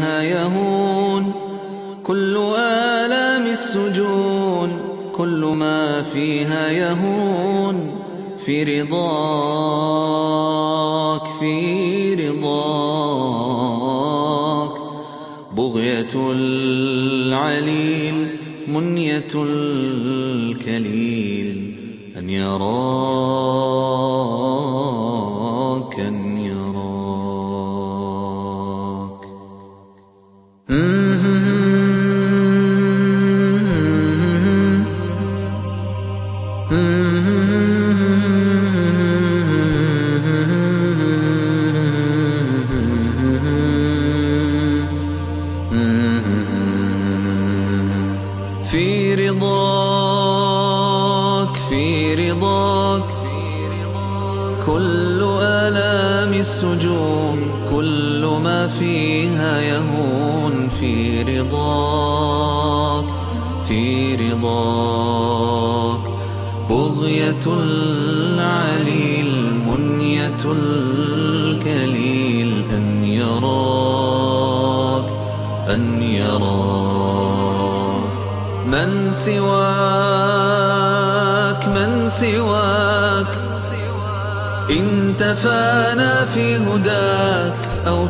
يهون كل آلام السجون، كل ما فيها يهون في رضاك، في رضاك. بغية العليل منية الكليل أن يراك، أن يراك. في رضاك، في رضاك كل آلام السجون، كل ما فيها يهون في رضاك، في رضاك. بغية العليل منية الكليل أن يراك، أن يراك. من سواك، من سواك إن تفانى في هداك أو